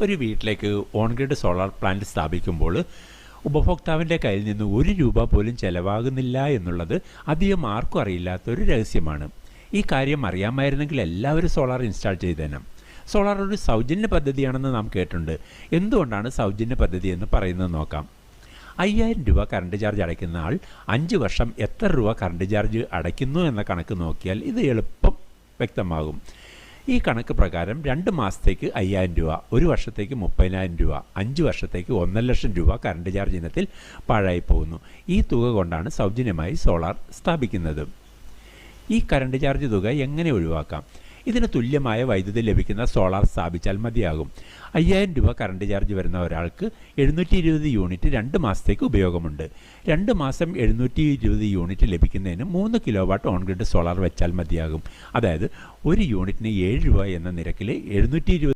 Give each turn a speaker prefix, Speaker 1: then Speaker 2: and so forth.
Speaker 1: ഒരു വീട്ടിലേക്ക് on grid solar plant സ്ഥാപിക്കുമ്പോൾ ഉപഭോക്താവിൻ്റെ കയ്യിൽ നിന്ന് ₹1 പോലും ചെലവാകുന്നില്ല എന്നുള്ളത് അധികം ആർക്കും അറിയില്ലാത്തൊരു രഹസ്യമാണ്. ഈ കാര്യം അറിയാമായിരുന്നെങ്കിൽ എല്ലാവരും സോളാർ ഇൻസ്റ്റാൾ ചെയ്തേനെ. സോളാർ ഒരു സൗജന്യ പദ്ധതിയാണെന്ന് നാം കേട്ടിട്ടുണ്ട്. എന്തുകൊണ്ടാണ് സൗജന്യ പദ്ധതി എന്ന് പറയുന്നത് നോക്കാം. ₹5000 കറണ്ട് ചാർജ് അടയ്ക്കുന്ന ആൾ 5 വർഷം എത്ര രൂപ കറണ്ട് ചാർജ് അടയ്ക്കുന്നു എന്ന കണക്ക് നോക്കിയാൽ ഇത് എളുപ്പം വ്യക്തമാകും. ഈ കണക്ക് പ്രകാരം 2 മാസത്തേക്ക് ₹5000, 1 വർഷത്തേക്ക് ₹30,000, 5 വർഷത്തേക്ക് ₹1,00,000 കറണ്ട് ചാർജ് ഇനത്തിൽ പാഴായി പോകുന്നു. ഈ തുക കൊണ്ടാണ് സൗജന്യമായി സോളാർ സ്ഥാപിക്കുന്നത്. ഈ കറണ്ട് ചാർജ് തുക എങ്ങനെ ഒഴിവാക്കാം? ഇതിന് തുല്യമായ വൈദ്യുതി ലഭിക്കുന്ന സോളാർ സ്ഥാപിച്ചാൽ മതിയാകും. ₹5000 കറണ്ട് ചാർജ് വരുന്ന ഒരാൾക്ക് 720 യൂണിറ്റ് 2 മാസത്തേക്ക് ഉപയോഗമുണ്ട്. 2 മാസം 720 യൂണിറ്റ് ലഭിക്കുന്നതിന് 3 കിലോവാട്ട് ഓൺ ഗ്രിഡ് സോളാർ വെച്ചാൽ മതിയാകും. അതായത് ഒരു യൂണിറ്റിന് ₹7 എന്ന നിരക്കിൽ 720